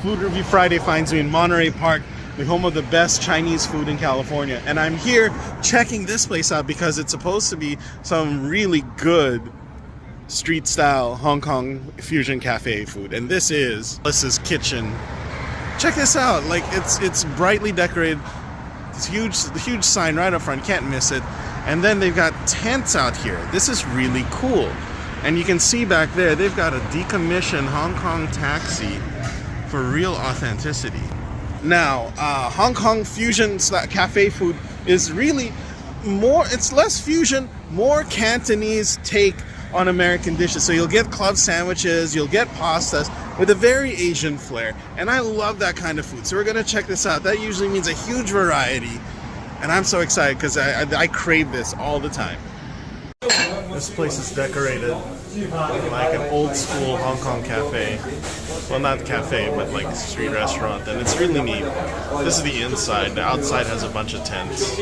Food Review Friday finds me in Monterey Park, the home of the best Chinese food in California. And I'm here checking this place out because it's supposed to be some really good street style Hong Kong fusion cafe food. And this is Alice's Kitchen. Check this out. Like it's brightly decorated. It's huge sign right up front. Can't miss it. And then they've got tents out here. This is really cool. And you can see back there, they've got a decommissioned Hong Kong taxi for real authenticity. Now, Hong Kong fusion cafe food is really more, it's less fusion, more Cantonese take on American dishes. So you'll get club sandwiches, you'll get pastas with a very Asian flair. And I love that kind of food. So we're gonna check this out. That usually means a huge variety. And I'm so excited because I crave this all the time. This place is decorated like an old school Hong Kong cafe. Well, not cafe, but like street restaurant, and it's really neat. This is the inside. The outside has a bunch of tents.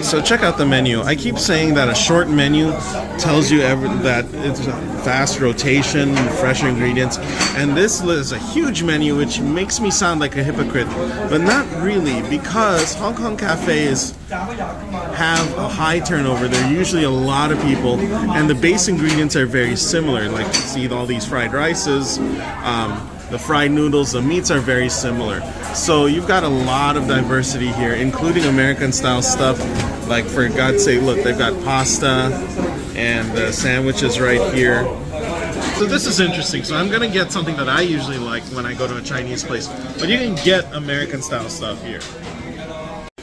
So check out the menu. I keep saying that a short menu tells you that it's a fast rotation, fresh ingredients, and this is a huge menu, which makes me sound like a hypocrite, but not really, because Hong Kong cafes have a high turnover. There are usually a lot of people, and the base ingredients are very similar. Like you see all these fried rices, the fried noodles, the meats are very similar. So you've got a lot of diversity here, including American style stuff. Like, for God's sake, look, they've got pasta and the sandwiches right here. So this is interesting. So I'm gonna get something that I usually like when I go to a Chinese place, but you can get American style stuff here.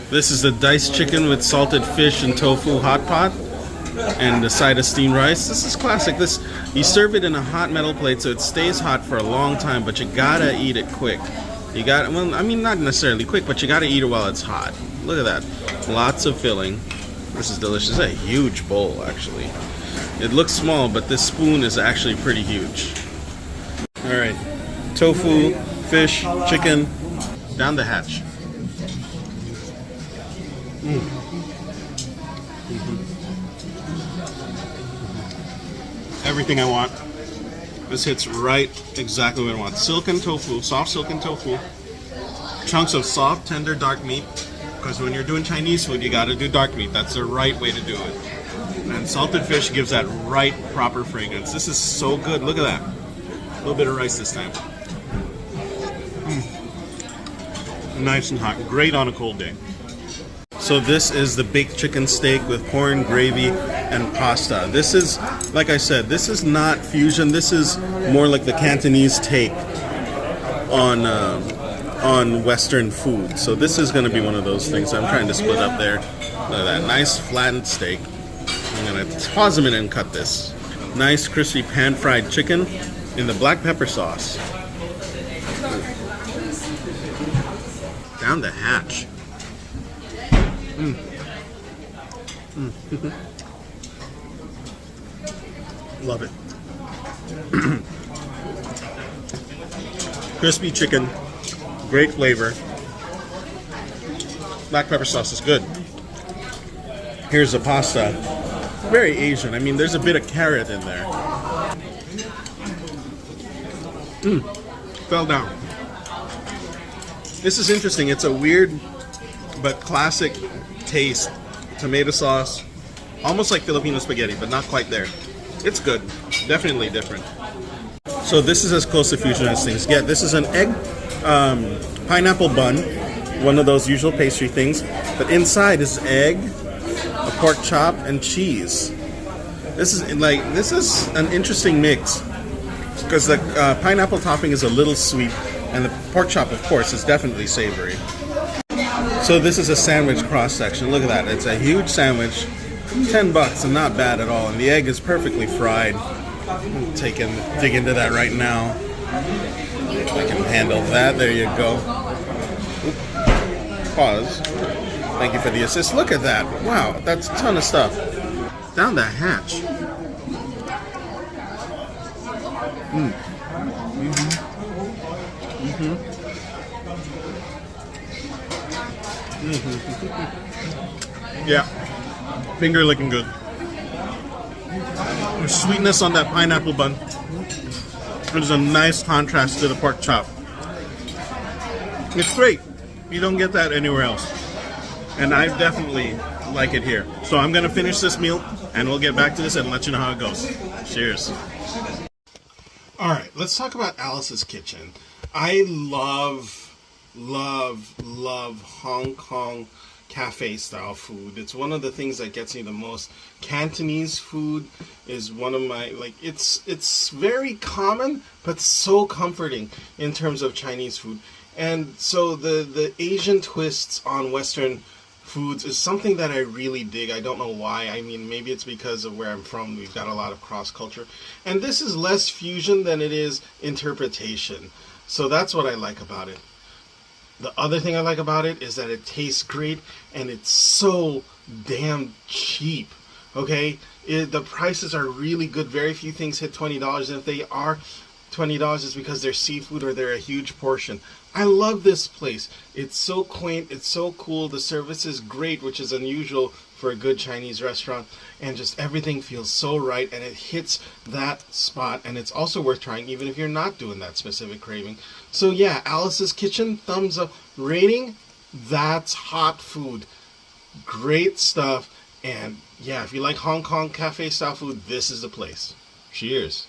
This is the diced chicken with salted fish and tofu hot pot, and the side of steamed rice. This is classic. This, you serve it in a hot metal plate so it stays hot for a long time, but you gotta eat it quick. You got, well, I mean, not necessarily quick, but you gotta eat it while it's hot. Look at that. Lots of filling. This is delicious. It's a huge bowl, actually. It looks small, but this spoon is actually pretty huge. All right, tofu, fish, chicken, down the hatch. Everything I want. This hits right exactly what I want. Silken tofu, soft silken tofu. Chunks of soft, tender, dark meat. Because when you're doing Chinese food, you gotta do dark meat. That's the right way to do it. And salted fish gives that right, proper fragrance. This is so good. Look at that. A little bit of rice this time. Nice and hot. Great on a cold day. So this is the baked chicken steak with corn, gravy, and pasta. This is, like I said, this is not fusion. This is more like the Cantonese take on Western food. So this is going to be one of those things. I'm trying to split up there. Look at that nice flattened steak. I'm going to pause a minute and cut this. Nice crispy pan-fried chicken in the black pepper sauce. Down the hatch. Love it. Crispy chicken, great flavor. Black pepper sauce is good. Here's the pasta. Very Asian. I mean, there's a bit of carrot in there. Fell down. This is interesting. It's a weird but classic taste. Tomato sauce, almost like Filipino spaghetti, but not quite there. It's good, definitely different. So this is as close to fusion as things get. This is an egg pineapple bun, one of those usual pastry things, but inside is egg, a pork chop, and cheese. This is an interesting mix because the pineapple topping is a little sweet, and the pork chop, of course, is definitely savory. So this is a sandwich cross section. Look at that. It's a huge sandwich. $10 and not bad at all. And the egg is perfectly fried. Dig into that right now. I can handle that. There you go. Oop. Pause. Thank you for the assist. Look at that. Wow, that's a ton of stuff. Down the hatch. Yeah, finger licking good. There's sweetness on that pineapple bun. There's a nice contrast to the pork chop. It's great. You don't get that anywhere else. And I definitely like it here. So I'm going to finish this meal and we'll get back to this and let you know how it goes. Cheers. All right, let's talk about Alice's Kitchen. I love Hong Kong cafe style food. It's one of the things that gets me the most. Cantonese food is one of my, like, it's very common but so comforting in terms of Chinese food. And so the Asian twists on Western foods is something that I really dig. I don't know why. I mean, maybe it's because of where I'm from. We've got a lot of cross culture. And this is less fusion than it is interpretation. So that's what I like about it. The other thing I like about it is that it tastes great and it's so damn cheap. Okay? The prices are really good. Very few things hit $20. And if they are $20, it's because they're seafood or they're a huge portion. I love this place. It's so quaint. It's so cool. The service is great, which is unusual for a good Chinese restaurant. And just everything feels so right. And it hits that spot. And it's also worth trying, even if you're not doing that specific craving. So yeah, Alice's Kitchen, thumbs up. Rating, that's hot food. Great stuff. And yeah, if you like Hong Kong cafe style food, this is the place. Cheers.